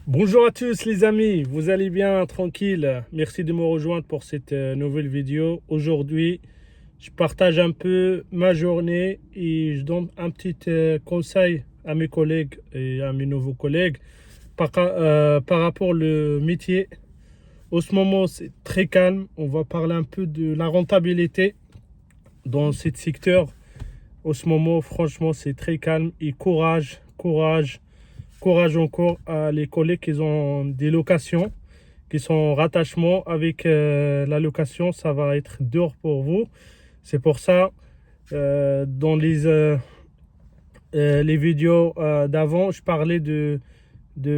Bonjour à tous les amis, vous allez bien, tranquille. Merci de me rejoindre pour cette nouvelle vidéo. Aujourd'hui, je partage un peu ma journée et je donne un petit conseil à mes collègues et à mes nouveaux collègues par rapport au métier. En ce moment, c'est très calme. On va parler un peu de la rentabilité dans ce secteur. En ce moment, franchement, c'est très calme et courage encore à les collègues qui ont des locations, qui sont en rattachement avec la location. Ça va être dur pour vous. C'est pour ça, dans les vidéos d'avant, je parlais de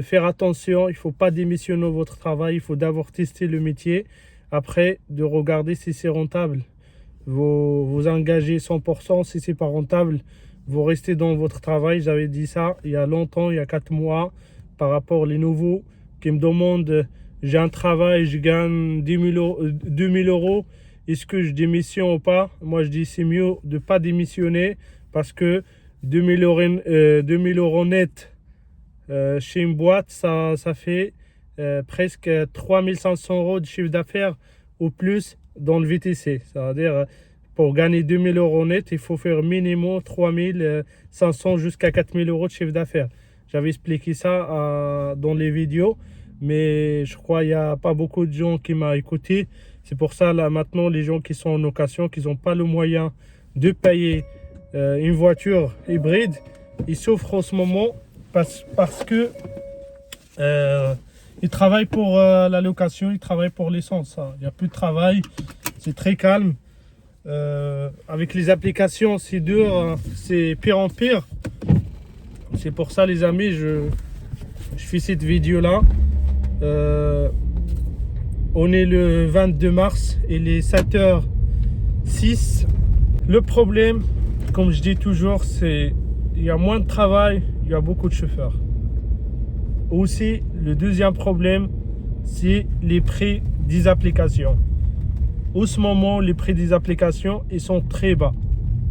faire attention. Il ne faut pas démissionner votre travail. Il faut d'abord tester le métier. Après, de regarder si c'est rentable. Vous engagez 100%. Si ce n'est pas rentable, vous restez dans votre travail. J'avais dit ça il y a longtemps, il y a 4 mois, par rapport aux nouveaux qui me demandent, j'ai un travail, je gagne 2 000 euros, est-ce que je démissionne ou pas? Moi, je dis c'est mieux de ne pas démissionner parce que 2 000 euros net chez une boîte, ça fait presque 3 500 euros de chiffre d'affaires ou plus dans le VTC. C'est-à-dire, pour gagner 2 000 euros net, il faut faire minimum 3 500 jusqu'à 4 000 euros de chiffre d'affaires. J'avais expliqué ça dans les vidéos, mais je crois qu'il n'y a pas beaucoup de gens qui m'ont écouté. C'est pour ça, là, maintenant, les gens qui sont en location, qui n'ont pas le moyen de payer une voiture hybride, ils souffrent en ce moment parce que ils travaillent pour la location, ils travaillent pour l'essence. Il n'y a plus de travail, c'est très calme. Avec les applications, c'est dur, c'est pire en pire. C'est pour ça, les amis, je fais cette vidéo-là. On est le 22 mars, il est 7h06. Le problème, comme je dis toujours, c'est qu'il y a moins de travail, il y a beaucoup de chauffeurs. Aussi, le deuxième problème, c'est les prix des applications. En ce moment, les prix des applications, ils sont très bas.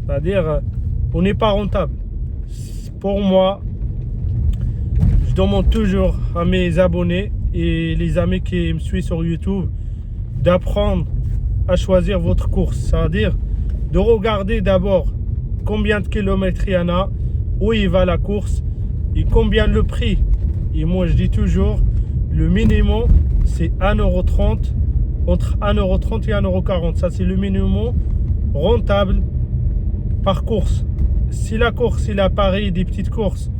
C'est-à-dire, on n'est pas rentable. Pour moi, je demande toujours à mes abonnés et les amis qui me suivent sur YouTube d'apprendre à choisir votre course. C'est-à-dire de regarder d'abord combien de kilomètres il y en a, où il va la course et combien le prix. Et moi, je dis toujours, le minimum, c'est 1,30 €. Entre 1,30 € et 1,40 €. Ça, c'est le minimum rentable par course. Si la course, il a Paris, des petites courses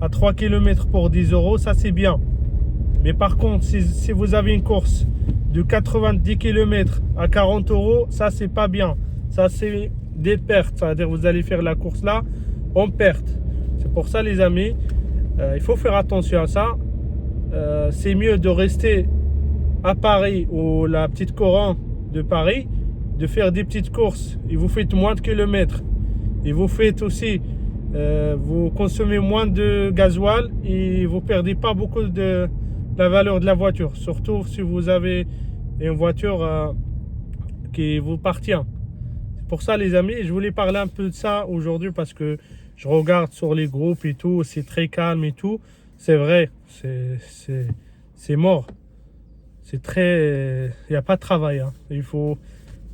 à 3 km pour 10 €, ça, c'est bien. Mais par contre, si vous avez une course de 90 km à 40 €, ça, c'est pas bien. Ça, c'est des pertes. C'est-à-dire, vous allez faire la course là en perte. C'est pour ça, les amis, il faut faire attention à ça. C'est mieux de rester à Paris ou la petite couronne de Paris, de faire des petites courses et vous faites moins de kilomètres et vous faites aussi vous consommez moins de gasoil et vous perdez pas beaucoup de la valeur de la voiture, surtout si vous avez une voiture qui vous appartient. C'est pour ça, les amis, je voulais parler un peu de ça aujourd'hui parce que je regarde sur les groupes et tout, c'est très calme et tout. C'est vrai, c'est mort. C'est très... Il n'y a pas de travail. Il faut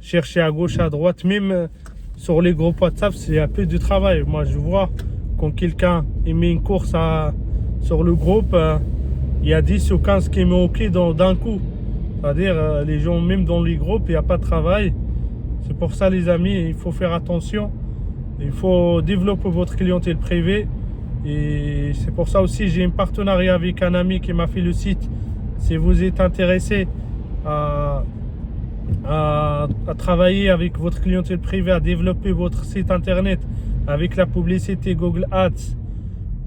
chercher à gauche, à droite. Même sur les groupes WhatsApp, c'est un peu de travail. Moi, je vois quand quelqu'un met une course sur le groupe, il y a 10 ou 15 qui mettent OK d'un coup. C'est-à-dire, les gens, même dans les groupes, il n'y a pas de travail. C'est pour ça, les amis, il faut faire attention. Il faut développer votre clientèle privée. Et c'est pour ça aussi, j'ai un partenariat avec un ami qui m'a fait le site. Si vous êtes intéressé à travailler avec votre clientèle privée, à développer votre site internet avec la publicité Google Ads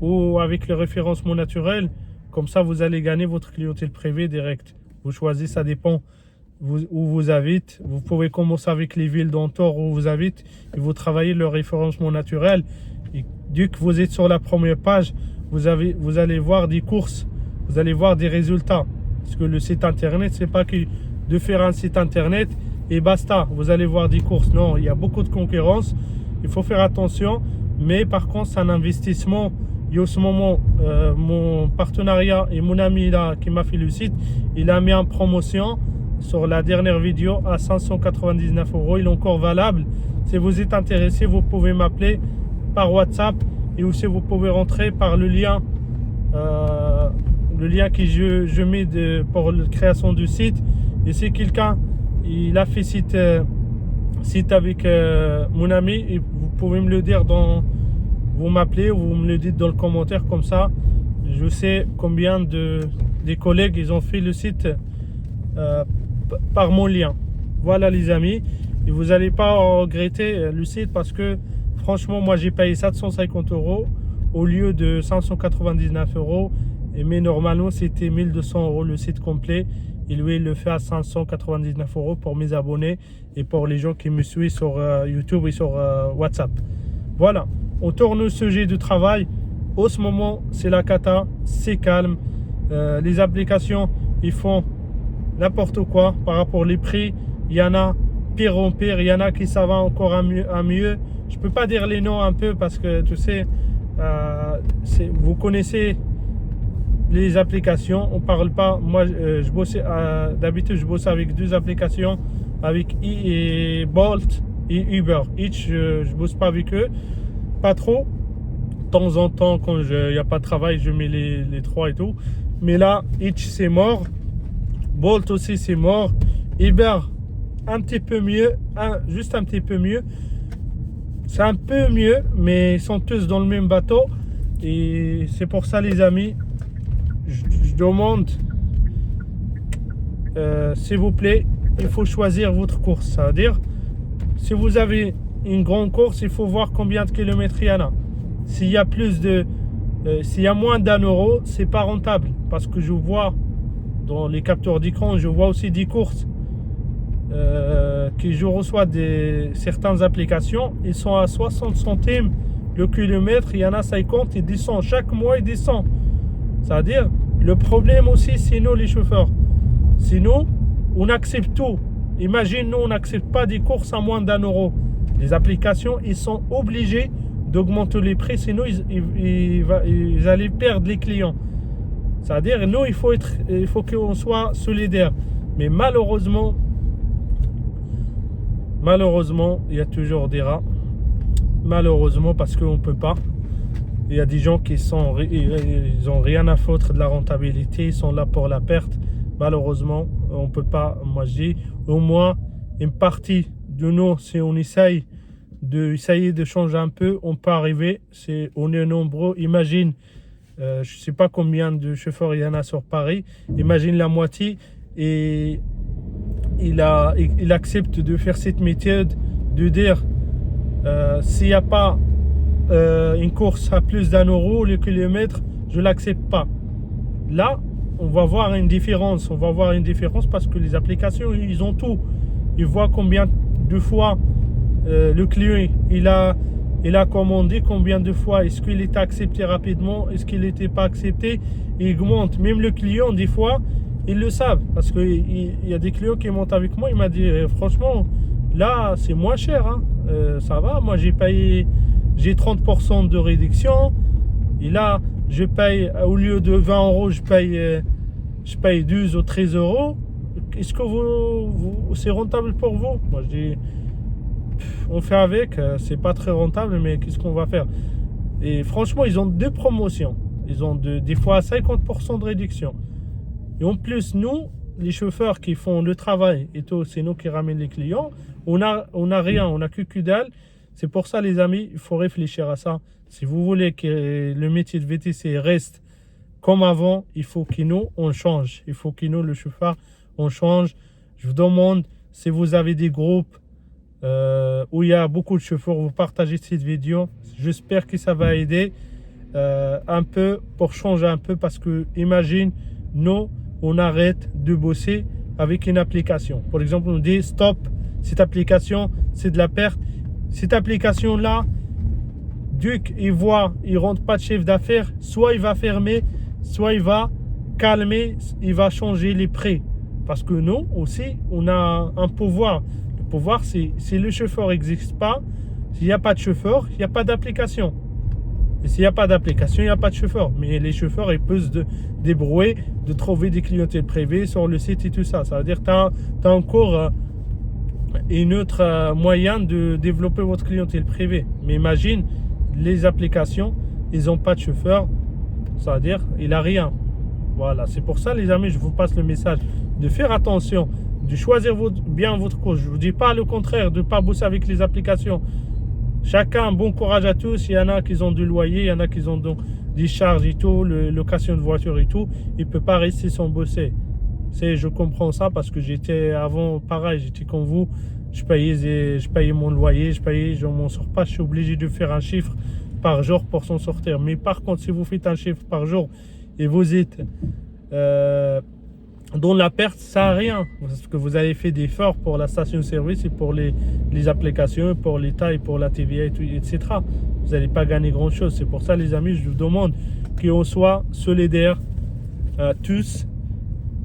ou avec le référencement naturel, comme ça vous allez gagner votre clientèle privée direct. Vous choisissez, ça dépend où vous habitez. Vous pouvez commencer avec les villes d'entour où vous habitez et vous travaillez le référencement naturel. Et dès que vous êtes sur la première page, vous allez voir des courses, vous allez voir des résultats. Parce que le site internet, c'est pas que de faire un site internet et basta, vous allez voir des courses. Non, il y a beaucoup de concurrence, il faut faire attention. Mais par contre, c'est un investissement Et en ce moment, mon partenariat et mon ami là qui m'a fait le site, il a mis en promotion sur la dernière vidéo à 599 €. Il est encore valable. Si vous êtes intéressé, vous pouvez m'appeler par WhatsApp et aussi vous pouvez rentrer par le lien que je mets pour la création du site. Et si quelqu'un il a fait site avec mon ami, et vous pouvez me le dire vous m'appelez ou vous me le dites dans le commentaire, comme ça je sais combien des collègues ils ont fait le site par mon lien. Voilà les amis, et vous n'allez pas regretter le site, parce que franchement moi j'ai payé 750 € au lieu de 599 €, mais normalement c'était 1200 € le site complet, et lui il le fait à 599 € pour mes abonnés et pour les gens qui me suivent sur YouTube et sur WhatsApp. Voilà, on tourne au sujet du travail. En ce moment c'est la cata, c'est calme, les applications ils font n'importe quoi par rapport aux prix. Il y en a pire en pire, il y en a qui ça va encore à mieux. Je peux pas dire les noms un peu parce que tu sais, vous connaissez les applications, on parle pas. Moi je bosse d'habitude, je bosse avec deux applications, avec Bolt et Uber. Je bosse pas avec eux, pas trop. De temps en temps quand il n'y a pas de travail, je mets les trois et tout, mais là Hitch c'est mort, Bolt aussi c'est mort, Uber un petit peu mieux, juste un petit peu mieux, c'est un peu mieux, mais ils sont tous dans le même bateau. Et c'est pour ça les amis, je demande s'il vous plaît, il faut choisir votre course. Ça veut dire, si vous avez une grande course, il faut voir combien de kilomètres il y en a. S'il y a s'il y a moins d'1 €, c'est pas rentable, parce que je vois dans les capteurs d'écran, je vois aussi des courses que je reçois certaines applications, ils sont à 60 centimes le kilomètre. Il y en a 50, ils descendent chaque mois, ils descendent. C'est-à-dire, le problème aussi c'est nous les chauffeurs, sinon on accepte tout. Imagine, nous on n'accepte pas des courses à moins d'1 €. Les applications ils sont obligés d'augmenter les prix, sinon ils allaient perdre les clients. C'est-à-dire, nous il faut qu'on soit solidaire. Mais malheureusement il y a toujours des rats. Malheureusement, parce qu'on peut pas. Il y a des gens qui ils ont rien à foutre de la rentabilité, ils sont là pour la perte. Malheureusement, on peut pas. Moi je dis, au moins une partie de nous, si on essaye de changer un peu, on peut arriver. On est nombreux. Imagine, je sais pas combien de chauffeurs il y en a sur Paris. Imagine la moitié, et il accepte de faire cette méthode de dire s'il n'y a pas une course à plus d'1 € le kilomètre, je l'accepte pas. Là on va voir une différence, parce que les applications ils ont tout. Ils voient combien de fois le client il a commandé, combien de fois est-ce qu'il était accepté rapidement, est-ce qu'il n'était pas accepté. Il augmente, même le client des fois ils le savent, parce qu'il y a des clients qui montent avec moi, il m'a dit franchement là c'est moins cher, hein. Ça va, moi j'ai 30% de réduction, et là je paye au lieu de 20 €, je paye 12 ou 13 €. Est-ce que c'est rentable pour vous? Moi je dis on fait avec, c'est pas très rentable, mais qu'est-ce qu'on va faire? Et franchement ils ont deux promotions, ils ont des fois 50% de réduction. Et en plus, nous, les chauffeurs qui font le travail et tout, c'est nous qui ramènent les clients. On a rien, on a que dalle. C'est pour ça, les amis, il faut réfléchir à ça. Si vous voulez que le métier de VTC reste comme avant, il faut que nous, on change. Il faut que nous, le chauffeur, on change. Je vous demande, si vous avez des groupes où il y a beaucoup de chauffeurs, vous partagez cette vidéo. J'espère que ça va aider un peu pour changer un peu, parce que imagine, nous, on arrête de bosser avec une application. Par exemple, on dit stop, cette application, c'est de la perte. Cette application-là, Duc, il rentre pas de chiffre d'affaires, soit il va fermer, soit il va calmer, il va changer les prix. Parce que nous aussi, on a un pouvoir. Le pouvoir, c'est si le chauffeur n'existe pas, s'il n'y a pas de chauffeur, il n'y a pas d'application. Et s'il n'y a pas d'application, il n'y a pas de chauffeur. Mais les chauffeurs, ils peuvent se débrouiller de trouver des clientèles privées sur le site et tout ça. Ça veut dire que tu as encore une autre moyen de développer votre clientèle privée. Mais imagine, les applications, ils n'ont pas de chauffeur. Ça veut dire il n'a rien. Voilà, c'est pour ça les amis, je vous passe le message de faire attention, de choisir bien votre coach. Je ne vous dis pas le contraire, de ne pas bosser avec les applications. Chacun, bon courage à tous. Il y en a qui ont du loyer, il y en a qui ont des charges et tout, location de voiture et tout. Il ne peut pas rester sans bosser. Je comprends ça parce que j'étais avant pareil, j'étais comme vous. Je payais mon loyer, je m'en sors pas. Je suis obligé de faire un chiffre par jour pour s'en sortir. Mais par contre, si vous faites un chiffre par jour et vous êtes dans la perte, ça n'a rien. Parce que vous avez fait des efforts pour la station-service et pour les applications, pour l'État et pour la TVA, etc. Vous n'allez pas gagner grand-chose. C'est pour ça, les amis, je vous demande qu'on soit solidaires tous.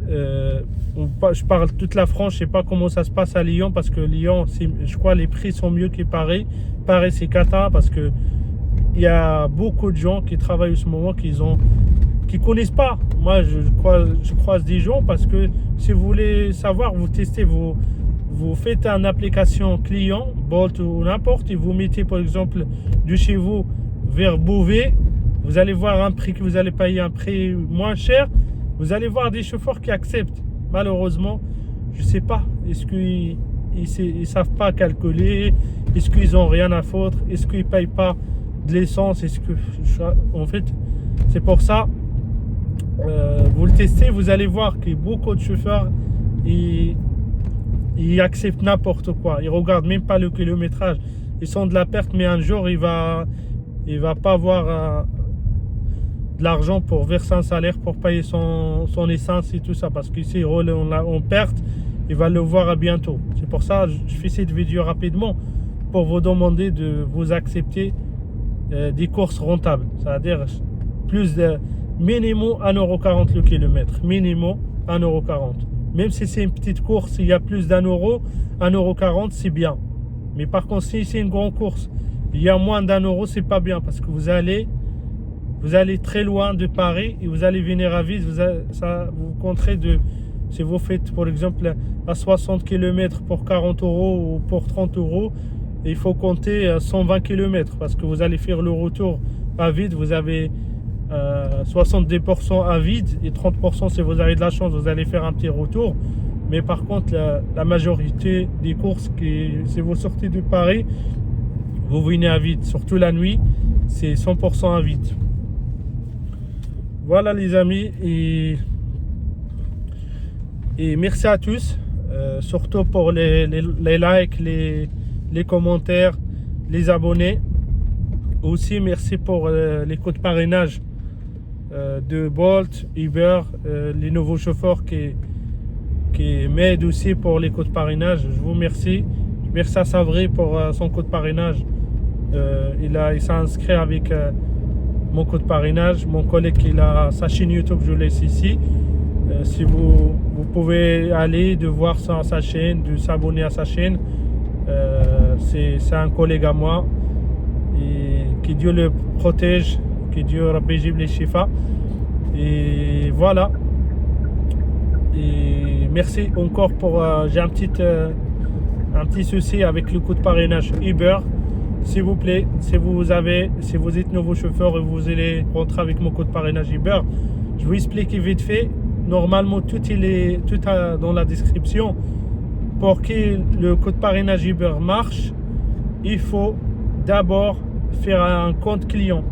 Je parle toute la France, je ne sais pas comment ça se passe à Lyon, parce que Lyon, je crois les prix sont mieux que Paris. Paris, c'est cata, parce que il y a beaucoup de gens qui travaillent en ce moment qui connaissent pas. Moi, je croise des gens parce que si vous voulez savoir, vous testez, vous faites une application client, Bolt ou n'importe, et vous mettez par exemple de chez vous vers Beauvais, vous allez voir un prix que vous allez payer un prix moins cher. Vous allez voir des chauffeurs qui acceptent. Malheureusement, je ne sais pas. Est-ce qu'ils ne savent pas calculer? Est-ce qu'ils n'ont rien à foutre? Est-ce qu'ils ne payent pas de l'essence? En fait, c'est pour ça. Vous le testez, vous allez voir que beaucoup de chauffeurs ils acceptent n'importe quoi. Ils ne regardent même pas le kilométrage. Ils sont de la perte, mais un jour, il va pas avoir de l'argent pour verser un salaire pour payer son essence et tout ça, parce qu'ici on perte, il va le voir à bientôt. C'est pour ça que je fais cette vidéo rapidement pour vous demander de vous accepter des courses rentables, c'est-à-dire plus de minimum 1,40 € le kilomètre, minimum 1,40 €. Même si c'est une petite course, il y a plus d'1 €, 1,40 €, c'est bien. Mais par contre, si c'est une grande course, il y a moins d'1 €, c'est pas bien, parce que vous allez très loin de Paris et vous allez venir à vide. Vous compterez si vous faites par exemple à 60 km pour 40 € ou pour 30 €, il faut compter 120 km parce que vous allez faire le retour à vide. Vous avez 70% à vide et 30% si vous avez de la chance, vous allez faire un petit retour. Mais par contre, la majorité des courses, si vous sortez de Paris, vous venez à vide. Surtout la nuit, c'est 100% à vide. Voilà les amis, et merci à tous, surtout pour les likes, les commentaires, les abonnés. Aussi merci pour les codes parrainage de Bolt, Uber, les nouveaux chauffeurs qui m'aident aussi pour les codes parrainage. Je vous remercie. Merci à Savry pour son code parrainage. Il s'est inscrit avec mon code parrainage. Mon collègue il a sa chaîne YouTube, je laisse ici. Si vous pouvez aller de voir sa chaîne, de s'abonner à sa chaîne. C'est un collègue à moi. Et que Dieu le protège, que Dieu Rabbi Jib les Shifa. Et voilà. Et merci encore pour. J'ai un petit souci avec le code parrainage Uber. S'il vous plaît, si vous êtes nouveau chauffeur et vous allez rentrer avec mon code parrainage Uber, je vous explique vite fait. Normalement, tout est dans la description. Pour que le code parrainage Uber marche, il faut d'abord faire un compte client.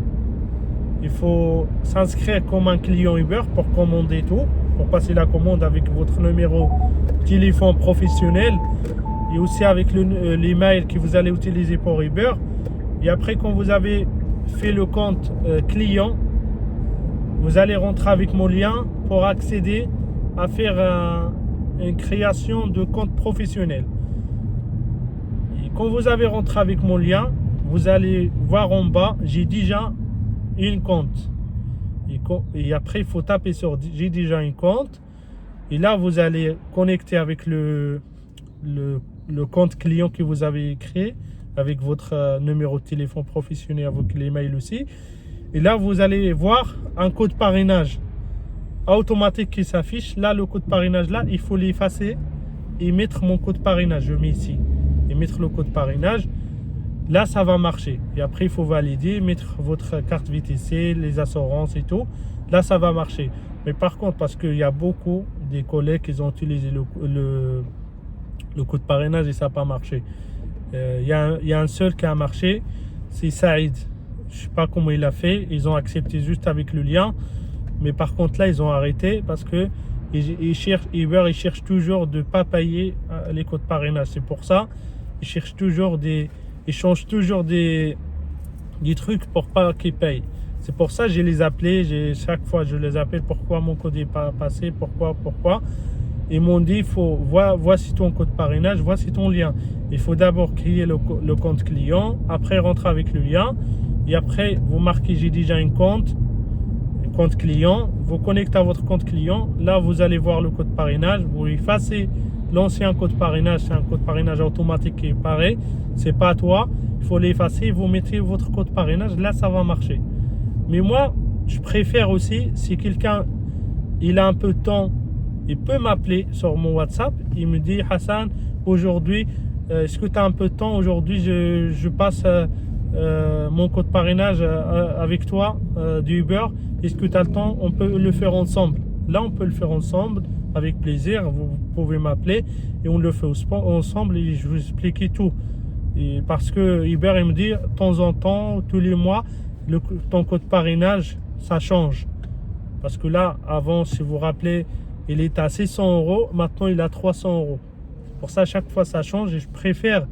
Il faut s'inscrire comme un client Uber pour commander tout, pour passer la commande avec votre numéro téléphone professionnel et aussi avec l'email que vous allez utiliser pour Uber. Et après, quand vous avez fait le compte client, vous allez rentrer avec mon lien pour accéder à faire une création de compte professionnel. Et quand vous avez rentré avec mon lien, vous allez voir en bas, j'ai déjà une compte. Et après, il faut taper sur j'ai déjà une compte. Et là, vous allez connecter avec le compte client que vous avez créé avec votre numéro de téléphone professionnel, avec l'email aussi. Et là, vous allez voir un code parrainage automatique qui s'affiche. Là, le code parrainage, là, il faut l'effacer et mettre mon code parrainage. Je mets ici et mettre le code parrainage. Là, ça va marcher. Et après, il faut valider, mettre votre carte VTC, les assurances et tout. Là, ça va marcher. Mais par contre, parce qu'il y a beaucoup des collègues qui ont utilisé le code parrainage et ça n'a pas marché. Il y a un seul qui a marché, c'est Saïd. Je ne sais pas comment il a fait. Ils ont accepté juste avec le lien. Mais par contre, là, ils ont arrêté parce que Uber, il cherche toujours de ne pas payer les codes parrainage. C'est pour ça, ils cherchent toujours ils changent toujours des trucs pour pas qu'ils payent. C'est pour ça que je les appelais. Chaque fois, je les appelle. Pourquoi mon code n'est pas passé? Pourquoi? Ils m'ont dit, voici ton code parrainage, voici ton lien. Il faut d'abord créer le compte client, après rentrer avec le lien. Et après, vous marquez, j'ai déjà un compte client. Vous connectez à votre compte client. Là, vous allez voir le code parrainage. Vous effacez l'ancien code parrainage. C'est un code parrainage automatique qui est pareil. C'est pas à toi. Il faut l'effacer. Vous mettez votre code parrainage. Là, ça va marcher. Mais moi, je préfère aussi, si quelqu'un il a un peu de temps, il peut m'appeler sur mon WhatsApp. Il me dit, Hassan, aujourd'hui, est-ce que tu as un peu de temps? Aujourd'hui, je passe mon code parrainage avec toi du Uber. Est-ce que tu as le temps? On peut le faire ensemble. Là, on peut le faire ensemble avec plaisir. Vous pouvez m'appeler et on le fait ensemble et je vous explique tout. Et parce que Uber, il me dit, de temps en temps, tous les mois, ton code parrainage, ça change. Parce que là, avant, si vous vous rappelez, il était à 600 €. Maintenant, il est à 300 €. Pour ça, chaque fois, ça change. Et je préfère,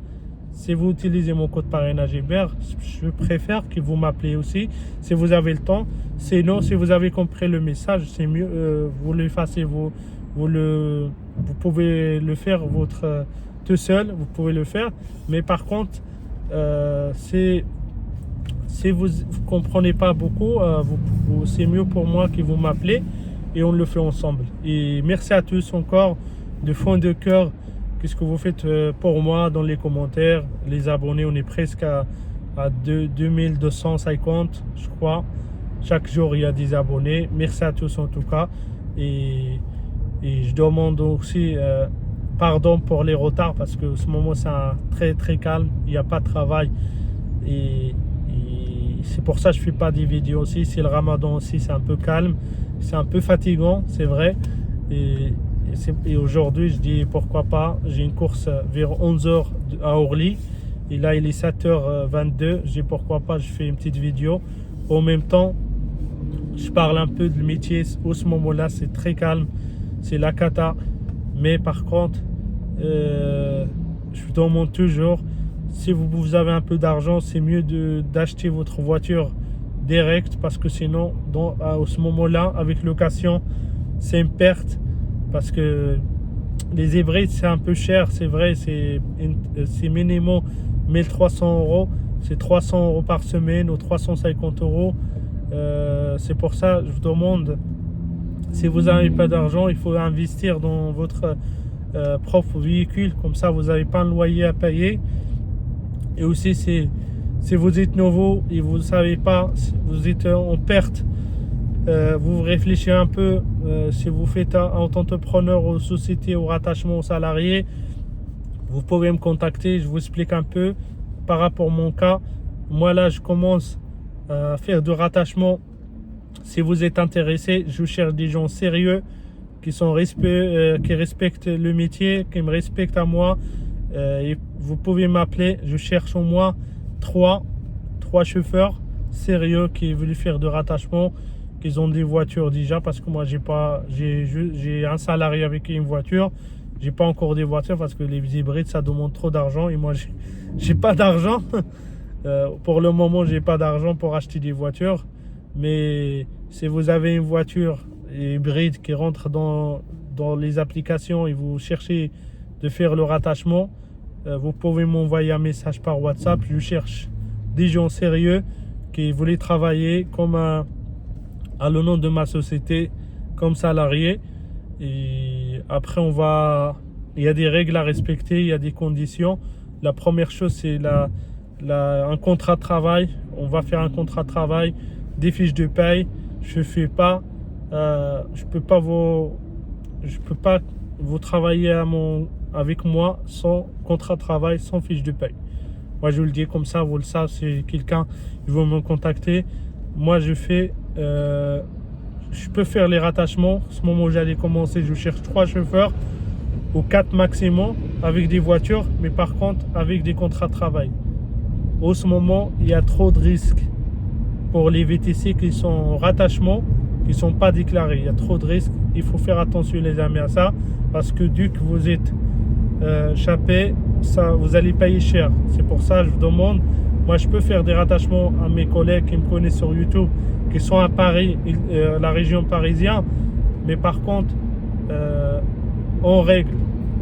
si vous utilisez mon code parrainage Uber, je préfère que vous m'appelez aussi, si vous avez le temps. Sinon, si vous avez compris le message, c'est mieux, vous l'effacez, vous pouvez le faire tout seul, vous pouvez le faire. Mais par contre, si vous ne comprenez pas beaucoup, c'est mieux pour moi que vous m'appelez et on le fait ensemble. Et merci à tous encore, de fond de cœur, qu'est-ce que vous faites pour moi dans les commentaires. Les abonnés, on est presque à 2250, je crois. Chaque jour, il y a des abonnés. Merci à tous en tout cas. Et je demande aussi pardon pour les retards parce que ce moment, c'est très très calme. Il n'y a pas de travail. Et c'est pour ça que je ne fais pas des vidéos aussi. C'est le ramadan aussi, c'est un peu calme. C'est un peu fatigant, c'est vrai. Et aujourd'hui, je dis pourquoi pas. J'ai une course vers 11h à Orly. Et là, il est 7h22. Je dis pourquoi pas, je fais une petite vidéo. En même temps, je parle un peu du métier. Au ce moment-là, c'est très calme. C'est la cata. Mais par contre, je vous demande toujours, si vous avez un peu d'argent, c'est mieux d'acheter votre voiture direct. Parce que sinon, à ce moment-là, avec location, c'est une perte. Parce que les hybrides, c'est un peu cher, c'est vrai, c'est minimum 1300 €. C'est 300 € par semaine ou 350 €. C'est pour ça que je vous demande, si vous n'avez pas d'argent, il faut investir dans votre propre véhicule. Comme ça, vous n'avez pas un loyer à payer. Et aussi, si vous êtes nouveau et vous ne savez pas, si vous êtes en perte, vous réfléchissez un peu, si vous faites en tant qu'entrepreneur aux sociétés, au rattachement aux salariés, vous pouvez me contacter, je vous explique un peu par rapport à mon cas. Moi là, je commence à faire du rattachement. Si vous êtes intéressé, je cherche des gens sérieux qui respectent le métier, qui me respectent à moi. Et vous pouvez m'appeler, je cherche au moins 3 chauffeurs sérieux qui veulent faire de rattachement, qui ont des voitures déjà, parce que moi j'ai un salarié avec une voiture, j'ai pas encore des voitures parce que les hybrides ça demande trop d'argent et moi j'ai pas d'argent. Pour le moment, j'ai pas d'argent pour acheter des voitures. Mais si vous avez une voiture hybride qui rentre dans les applications et vous cherchez de faire le rattachement, vous pouvez m'envoyer un message par WhatsApp. Je cherche des gens sérieux qui voulaient travailler comme à le nom de ma société comme salarié. Et après, il y a des règles à respecter, il y a des conditions. La première chose, c'est un contrat de travail. On va faire un contrat de travail des fiches de paye. Je fais pas, je peux pas vous travailler avec moi sans contrat de travail, sans fiche de paye. Moi, je vous le dis comme ça, vous le savez, si quelqu'un veut me contacter, moi je peux faire les rattachements. À ce moment où j'allais commencer, je cherche 3 chauffeurs ou 4 maximum avec des voitures, mais par contre avec des contrats de travail. En ce moment, il y a trop de risques pour les VTC qui sont en rattachement, qui ne sont pas déclarés. Il y a trop de risques. Il faut faire attention, les amis, à ça, parce que dès que vous êtes échappé, ça, vous allez payer cher. C'est pour ça que je vous demande. Moi, je peux faire des rattachements à mes collègues qui me connaissent sur YouTube, qui sont à Paris, la région parisienne, mais par contre, en règle,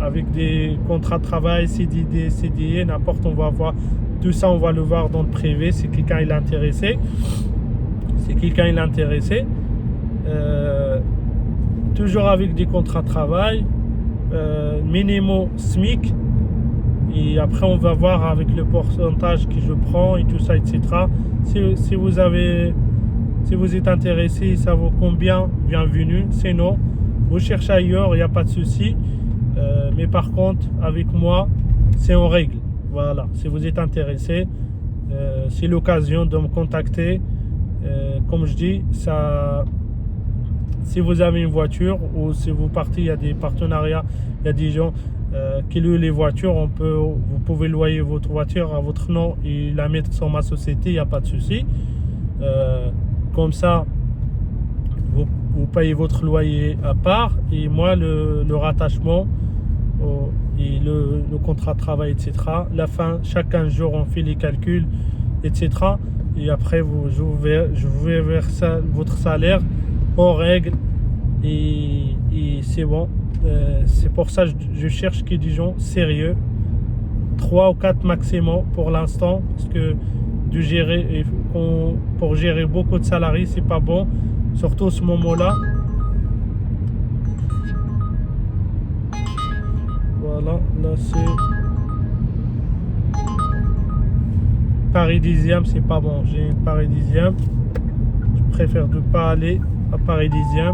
avec des contrats de travail, CDD, CDI, n'importe, on va voir tout ça, on va le voir dans le privé si quelqu'un est intéressé. Toujours avec des contrats de travail, minimum SMIC, et après on va voir avec le pourcentage que je prends et tout ça, etc. Si vous êtes intéressé, ça vaut combien, bienvenue. Sinon, vous cherchez ailleurs, il n'y a pas de souci. Mais par contre, avec moi, c'est en règle. Voilà, si vous êtes intéressé, c'est l'occasion de me contacter. Comme je dis, si vous avez une voiture ou si vous partez, il y a des partenariats, il y a des gens qui louent les voitures. Vous pouvez louer votre voiture à votre nom et la mettre sur ma société, il n'y a pas de souci. Comme ça, vous payez votre loyer à part et moi le rattachement et le contrat de travail, etc. La fin, chaque 15 jours, on fait les calculs, etc. Et après, je vous verse votre salaire en règle et c'est bon. C'est pour ça que je cherche des gens sérieux, 3 ou 4 maximum pour l'instant, parce que pour gérer beaucoup de salariés, c'est pas bon, surtout à ce moment-là. Voilà, là c'est Paris 10e, c'est pas bon. J'ai une Paris 10e. Je préfère ne pas aller à Paris 10e.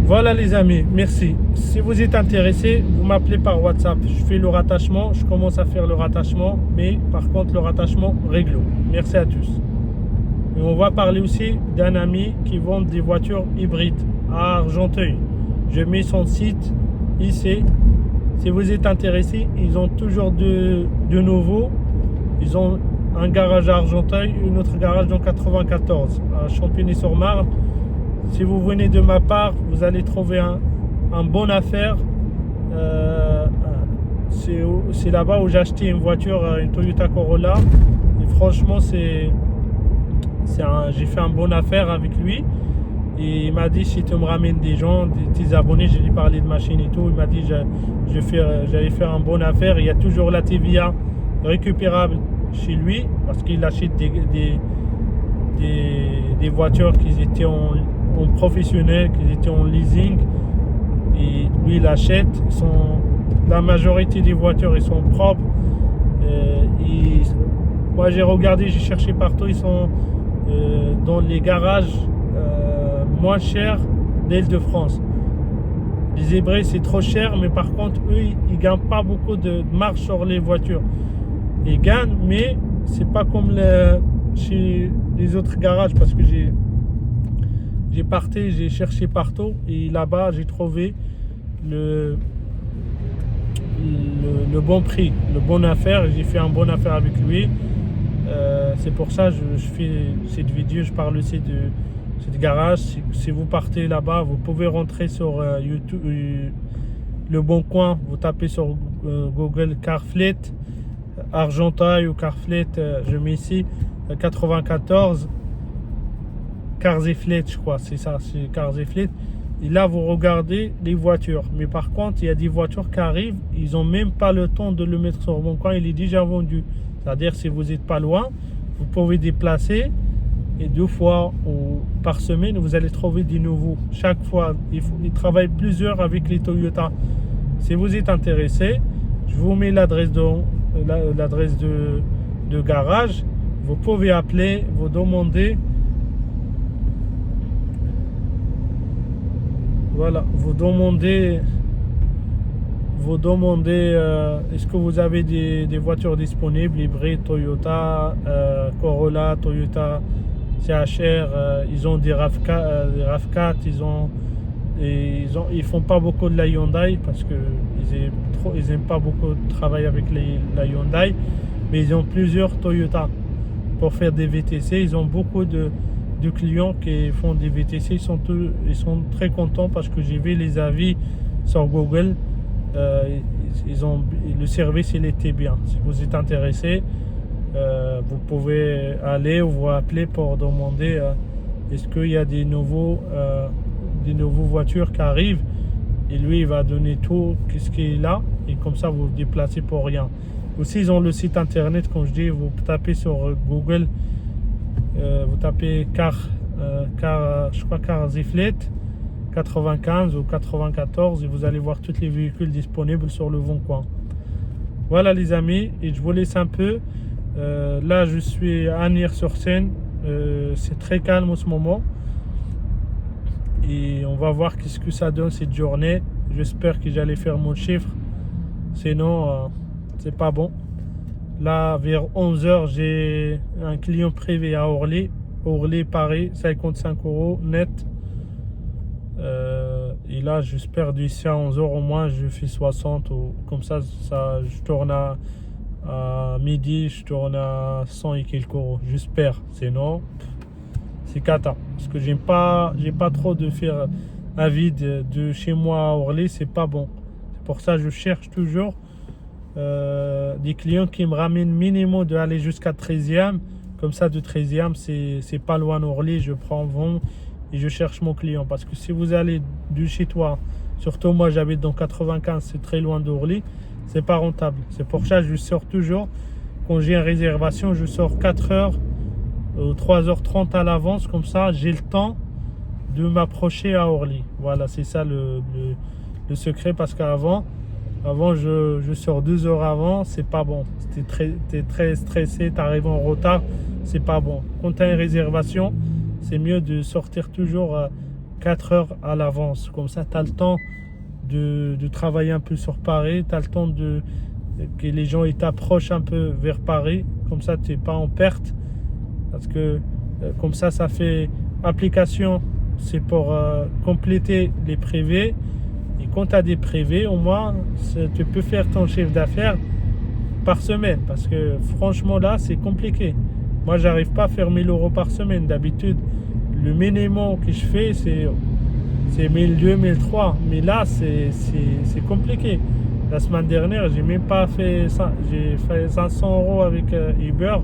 Voilà les amis, merci. Si vous êtes intéressé, vous m'appelez par WhatsApp. Je fais le rattachement, je commence à faire le rattachement, mais par contre le rattachement réglo. Merci à tous. Et on va parler aussi d'un ami qui vend des voitures hybrides à Argenteuil. Je mets son site ici. Si vous êtes intéressé, ils ont toujours de nouveau. Ils ont un garage à Argenteuil, un autre garage dans 94 à Champigny-sur-Marne. Si vous venez de ma part, vous allez trouver un bonne affaire. C'est là-bas où j'ai acheté une voiture, une Toyota Corolla. Et franchement, j'ai fait une bonne affaire avec lui. Et il m'a dit, si tu me ramènes des gens, tes abonnés, je lui ai parlé de ma chaîne et tout. Il m'a dit, j'allais faire une bonne affaire. Il y a toujours la TVA récupérable chez lui parce qu'il achète des voitures qui étaient en professionnel, qui étaient en leasing. Et lui, il achète. La majorité des voitures, ils sont propres. Moi, j'ai regardé, j'ai cherché partout. Ils sont dans les garages moins chers d'Île-de-France. Les hybrides, c'est trop cher, mais par contre, eux, ils ne gagnent pas beaucoup de marge sur les voitures. Ils gagnent, mais c'est pas comme chez les autres garages, parce que j'ai cherché partout et là-bas, j'ai trouvé le bon prix, le bon affaire. J'ai fait une bonne affaire avec lui. C'est pour ça que je fais cette vidéo. Je parle aussi de cette garage. Si vous partez là-bas, vous pouvez rentrer sur YouTube, Le Bon Coin. Vous tapez sur Google Carfleet Argenteuil ou Carfleet. Je mets ici 94 Cars et Fleet, je crois. C'est ça, c'est Cars et Fleet. Et là, vous regardez les voitures. Mais par contre, il y a des voitures qui arrivent. Ils n'ont même pas le temps de le mettre sur le Bon Coin. Il est déjà vendu. C'est-à-dire, si vous n'êtes pas loin, vous pouvez déplacer. Et 2 fois par semaine, vous allez trouver des nouveaux. Chaque fois, ils travaillent plusieurs avec les Toyota. Si vous êtes intéressé, je vous mets l'adresse de garage. Vous pouvez appeler, vous demander. Voilà, vous demandez est-ce que vous avez des voitures disponibles, hybrides, Toyota, Corolla, Toyota CHR, ils ont des RAV4, ils font pas beaucoup de la Hyundai parce que ils aiment pas beaucoup travailler avec la Hyundai, mais ils ont plusieurs Toyota pour faire des VTC. Ils ont beaucoup de clients qui font des VTC, ils sont très contents parce que j'ai vu les avis sur Google. Le service il était bien. Si vous êtes intéressé, vous pouvez aller ou vous appeler pour demander est-ce qu'il y a des nouveaux voitures qui arrivent, et lui il va donner tout ce qu'il a, et comme ça vous vous déplacez pour rien. Aussi ils ont le site internet, comme je dis, vous tapez sur Google, vous tapez je crois car Ziflet 95 ou 94 et vous allez voir tous les véhicules disponibles sur le Bon Coin. Voilà les amis, et je vous laisse un peu. Là je suis à Agnières-sur-Seine, c'est très calme en ce moment et on va voir qu'est-ce que ça donne cette journée. J'espère que j'allais faire mon chiffre, sinon c'est pas bon. Là vers 11h j'ai un client privé à Orly Paris, 55 € net. Et là j'espère d'ici à 11h au moins je fais 60, ou comme ça je tourne à midi, je tourne à 100 et quelques euros, j'espère. Sinon c'est cata, parce que j'ai pas trop de faire un vide de chez moi à Orly, c'est pas bon. C'est pour ça que je cherche toujours des clients qui me ramènent minimum de aller jusqu'à 13e. Comme ça de 13e c'est pas loin d'Orly, je prends vent et je cherche mon client. Parce que si vous allez de chez toi, surtout moi j'habite dans 95, c'est très loin d'Orly, c'est pas rentable. C'est pour ça que je sors toujours, quand j'ai une réservation, je sors 4h ou 3h30 à l'avance, comme ça j'ai le temps de m'approcher à Orly. Voilà, c'est ça le secret, parce qu'avant je sors 2 heures avant, c'est pas bon. T'es très stressé, t'arrives en retard, c'est pas bon. Quand tu as une réservation, c'est mieux de sortir toujours 4 heures à l'avance. Comme ça, tu as le temps de travailler un peu sur Paris. Tu as le temps que les gens t'approchent un peu vers Paris. Comme ça, tu n'es pas en perte. Parce que comme ça fait application. C'est pour compléter les privés. Et quand tu as des privés, au moins, tu peux faire ton chiffre d'affaires par semaine. Parce que franchement, là, c'est compliqué. Moi, j'arrive pas à faire 1000 € par semaine. D'habitude, le minimum que je fais, c'est 1200, 1300. Mais là, c'est compliqué. La semaine dernière, j'ai même pas fait ça. J'ai fait 500 € avec Uber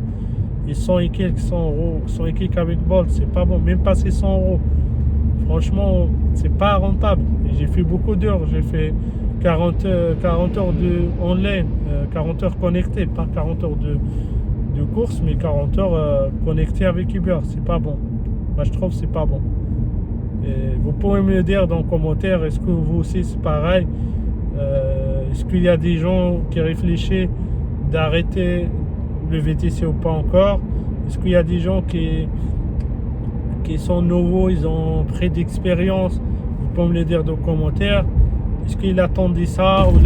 et 100 et quelques avec Bolt. C'est pas bon. Même pas 100 €. Franchement, c'est pas rentable. J'ai fait beaucoup d'heures. J'ai fait 40 heures en ligne, 40 heures connectées, pas 40 heures de course, mais 40 heures connectées avec Uber. C'est pas bon. Moi, je trouve que c'est pas bon. Et vous pouvez me le dire dans les commentaires. Est-ce que vous aussi c'est pareil? Est-ce qu'il y a des gens qui réfléchissent d'arrêter le VTC ou pas encore? Est-ce qu'il y a des gens qui sont nouveaux, ils ont pris d'expérience? Vous pouvez me le dire dans les commentaires. Est-ce qu'il attendait ça, ou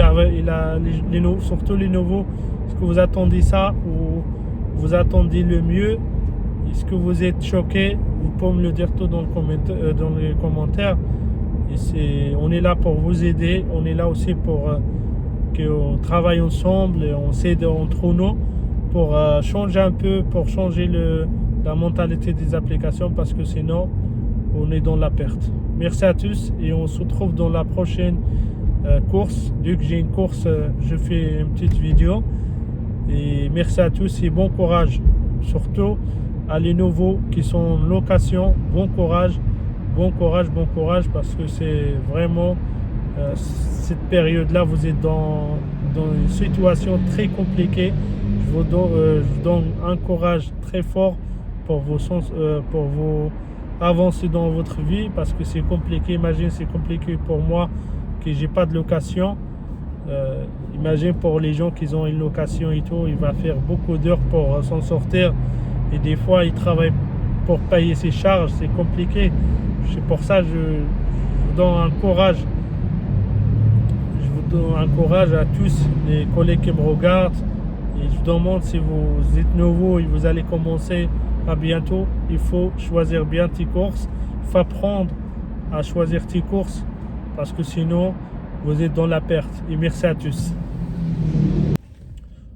surtout les nouveaux, est-ce que vous attendez ça ou vous attendez le mieux? Est-ce que vous êtes choqué? Vous pouvez me le dire tout dans les commentaires. Et on est là pour vous aider. On est là aussi pour qu'on travaille ensemble et on s'aide entre nous pour changer un peu, pour changer la mentalité des applications, parce que sinon on est dans la perte. Merci à tous et on se retrouve dans la prochaine course. Dès que j'ai une course, je fais une petite vidéo. Et merci à tous et bon courage. Surtout à les nouveaux qui sont en location, bon courage, parce que c'est vraiment cette période-là, vous êtes dans une situation très compliquée. Je vous donne un courage très fort pour vous avancer dans votre vie, parce que c'est compliqué. Imaginez, c'est compliqué pour moi que j'ai pas de location. Imagine pour les gens qui ont une location et tout, il va faire beaucoup d'heures pour s'en sortir. Et des fois, il travaille pour payer ses charges, c'est compliqué. C'est pour ça que je vous donne un courage. Je vous donne un courage à tous les collègues qui me regardent. Et je vous demande si vous êtes nouveau et vous allez commencer à bientôt, il faut choisir bien tes courses. Il faut apprendre à choisir tes courses parce que sinon, vous êtes dans la perte. Et merci à tous.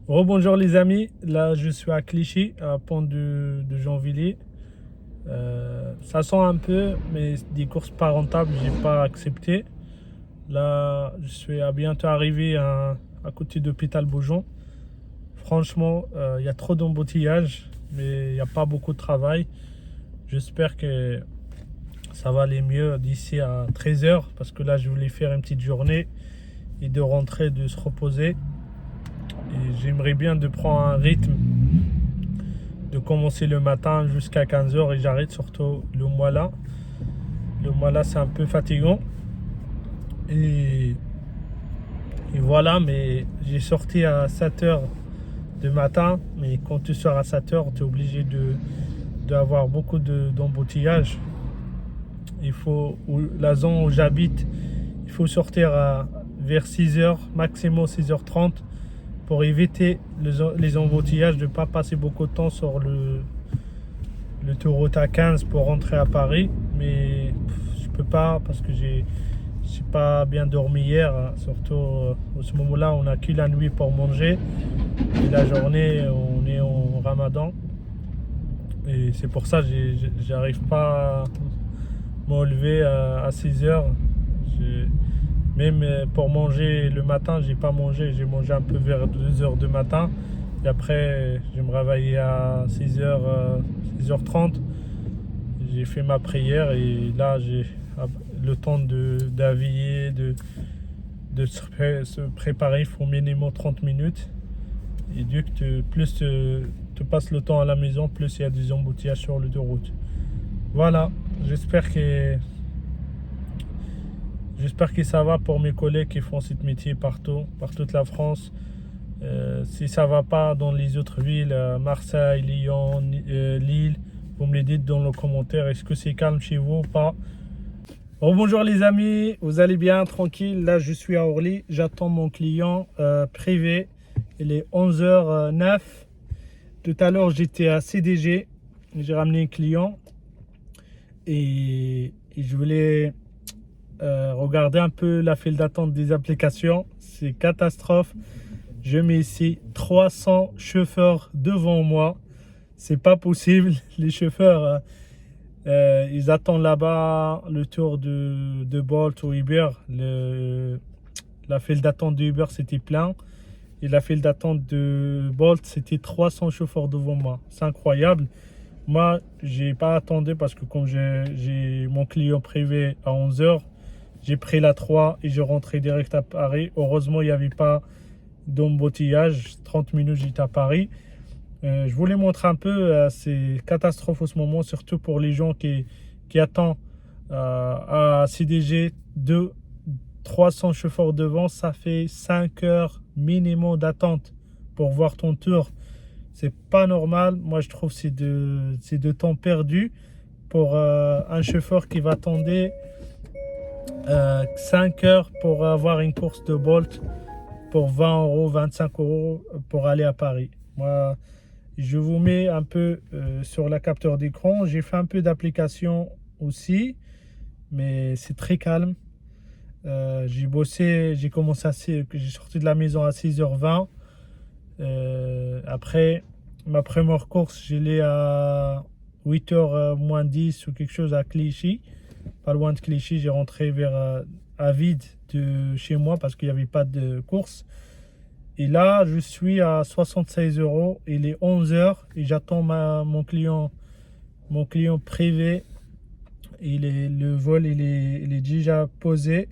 Rebonjour les amis, là je suis à Clichy, à Pont de Gennevilliers. Ça sent un peu, mais des courses pas rentables, j'ai pas accepté. Là, je suis bientôt arrivé à côté d'Hôpital Beaujon. Franchement, il y a trop d'embouteillages, mais il n'y a pas beaucoup de travail. J'espère que ça va aller mieux d'ici à 13h, parce que là, je voulais faire une petite journée et de rentrer, de se reposer. Et j'aimerais bien de prendre un rythme, de commencer le matin jusqu'à 15h et j'arrête surtout le mois là. Le mois là, c'est un peu fatigant. Et voilà, mais j'ai sorti à 7h du matin, mais quand tu sors à 7h, tu es obligé d'avoir beaucoup d'embouteillages. La zone où j'habite, il faut sortir vers 6h, maximum 6h30 pour éviter les embouteillages, de ne pas passer beaucoup de temps sur l'autoroute A15 pour rentrer à Paris. Mais je peux pas parce que j'ai pas bien dormi hier, surtout à ce moment-là, on n'a que la nuit pour manger et la journée, on est en Ramadan. Et c'est pour ça que j'arrive pas à me lever à 6h. Même pour manger le matin, j'ai pas mangé. J'ai mangé un peu vers 2h du matin. Et après, je me réveillais à 6h30. J'ai fait ma prière et là, j'ai le temps d'habiller, de se préparer. Il faut minimum 30 minutes. Et dès que plus tu passes le temps à la maison, plus il y a des embouteillages sur l'autoroute. Voilà, j'espère que ça va pour mes collègues qui font ce métier partout, par toute la France. Si ça va pas dans les autres villes, Marseille, Lyon, Lille, vous me le dites dans les commentaires. Est-ce que c'est calme chez vous ou pas? Bonjour les amis, vous allez bien, tranquille? Là, je suis à Orly, j'attends mon client privé. Il est 11h09. Tout à l'heure, j'étais à CDG. J'ai ramené un client et je voulais regarder un peu la file d'attente des applications. C'est catastrophe. Je mets ici 300 chauffeurs devant moi. C'est pas possible. Les chauffeurs, ils attendent là-bas le tour de Bolt ou Uber. La file d'attente de Uber, c'était plein. Et la file d'attente de Bolt, c'était 300 chauffeurs devant moi. C'est incroyable. Moi, j'ai pas attendu parce que comme j'ai mon client privé à 11h, j'ai pris la 3 et je rentrais direct à Paris. Heureusement, il n'y avait pas d'embouteillage. 30 minutes, j'étais à Paris. Je voulais montrer un peu ces catastrophes en ce moment, surtout pour les gens qui attendent à CDG 300 chauffeurs devant. Ça fait 5 heures minimum d'attente pour voir ton tour. C'est pas normal. Moi, je trouve que c'est de temps perdu pour un chauffeur qui va attendre 5 heures pour avoir une course de Bolt pour 20 euros, 25 euros pour aller à Paris. Moi, je vous mets un peu sur la capteur d'écran. J'ai fait un peu d'application aussi, mais c'est très calme. J'ai bossé, j'ai sorti de la maison à 6h20. Après ma première course, je l'ai à 8h moins 10 ou quelque chose à Clichy. Pas loin de Clichy, j'ai rentré à vide de chez moi parce qu'il n'y avait pas de course. Et là, je suis à 76 euros. Il est 11h et j'attends mon client privé. Le vol il est déjà posé.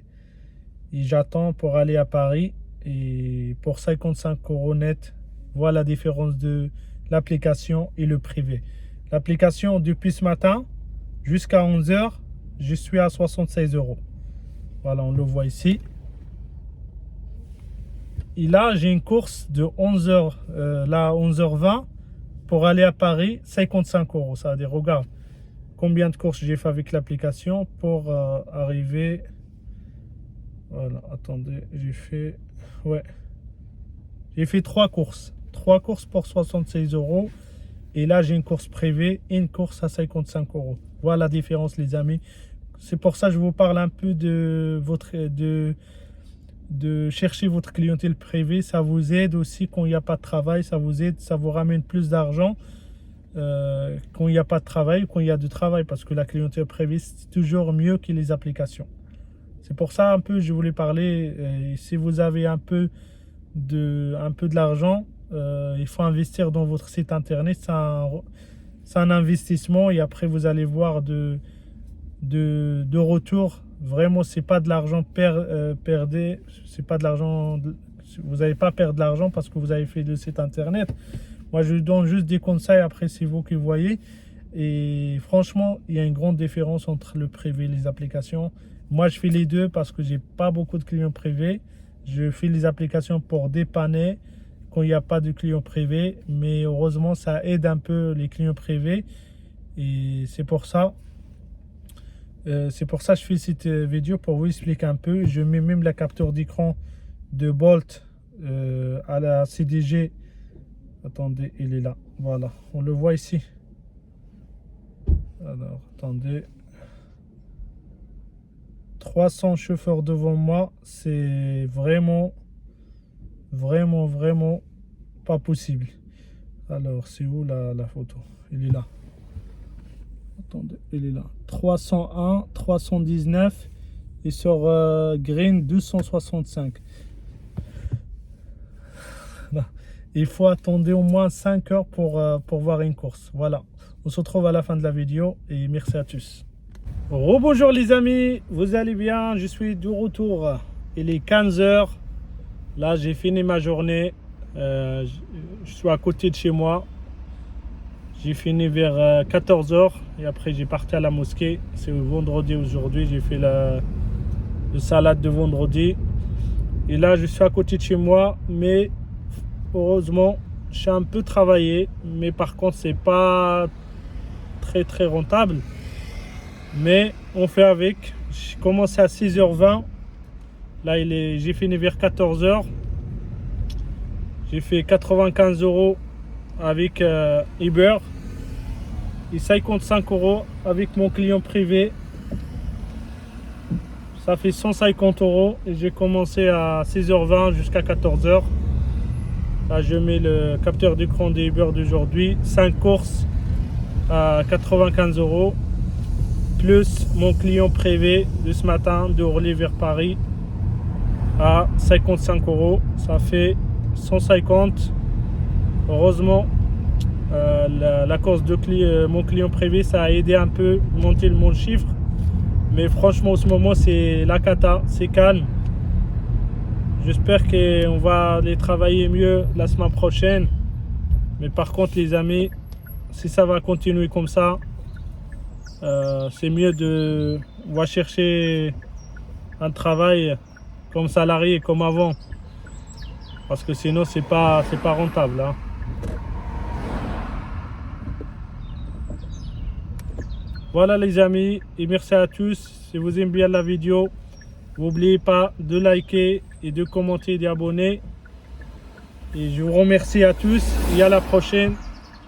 Et j'attends pour aller à Paris. Et pour 55 euros net, voilà la différence de l'application et le privé. L'application, depuis ce matin jusqu'à 11h, je suis à 76 euros. Voilà, on le voit ici. Et là, j'ai une course de 11h, là 11h20 pour aller à Paris, 55 €. Ça veut dire, regarde combien de courses j'ai fait avec l'application pour arriver. Voilà, attendez, j'ai fait 3 courses. 3 courses pour 76 €. Et là, j'ai une course privée et une course à 55 €. Voilà la différence, les amis. C'est pour ça que je vous parle un peu de chercher votre clientèle privée. Ça vous aide aussi quand il n'y a pas de travail. Ça vous aide, ça vous ramène plus d'argent quand il n'y a pas de travail ou quand il y a du travail. Parce que la clientèle privée, c'est toujours mieux que les applications. C'est pour ça un peu je voulais parler. Si vous avez un peu de l'argent, il faut investir dans votre site internet. C'est un investissement et après vous allez voir de retour. Vraiment, c'est pas de l'argent perdu, c'est pas de l'argent, vous n'allez pas perdre de l'argent parce que vous avez fait le site internet. Moi, je vous donne juste des conseils, après c'est vous qui voyez. Et franchement, il y a une grande différence entre le privé et les applications. Moi, je fais les deux parce que j'ai pas beaucoup de clients privés. Je fais les applications pour dépanner quand il n'y a pas de clients privés, mais heureusement, ça aide un peu les clients privés. Et c'est pour ça que je fais cette vidéo pour vous expliquer un peu. Je mets même la capture d'écran de Bolt à la CDG. Attendez, il est là. Voilà, on le voit ici. Alors, attendez. 300 chauffeurs devant moi, c'est vraiment pas possible. Alors, c'est où la photo? Il est là. Attendez, il est là. 301, 319 et sur Green 265. Là. Il faut attendre au moins 5 heures pour voir une course. Voilà. On se retrouve à la fin de la vidéo et merci à tous. Rebonjour les amis, vous allez bien? Je suis de retour. Il est 15 h. Là, j'ai fini ma journée. Je suis à côté de chez moi. J'ai fini vers 14 h et après j'ai parti à la mosquée. C'est vendredi aujourd'hui. J'ai fait le salade de vendredi. Et là, je suis à côté de chez moi. Mais heureusement, je suis un peu travaillé. Mais par contre, c'est pas très rentable. Mais on fait avec. J'ai commencé à 6h20. Là, j'ai fini vers 14 h. J'ai fait 95 € avec Uber et 55 € avec mon client privé. Ça fait 150 € et j'ai commencé à 6h20 jusqu'à 14 h. Là, je mets le capteur d'écran des Uber d'aujourd'hui. 5 courses à 95 € plus mon client privé de ce matin de Orly vers Paris à 55 €. Ça fait 150. Heureusement, la course de mon client privé, ça a aidé un peu à monter mon chiffre. Mais franchement, en ce moment, c'est la cata, c'est calme. J'espère qu'on va aller travailler mieux la semaine prochaine. Mais par contre, les amis, si ça va continuer comme ça, c'est mieux on va chercher un travail comme salarié, comme avant. Parce que sinon, c'est pas rentable. Hein. Voilà les amis, et merci à tous. Si vous aimez bien la vidéo, n'oubliez pas de liker et de commenter et d'abonner. Et je vous remercie à tous et à la prochaine.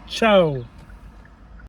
Ciao!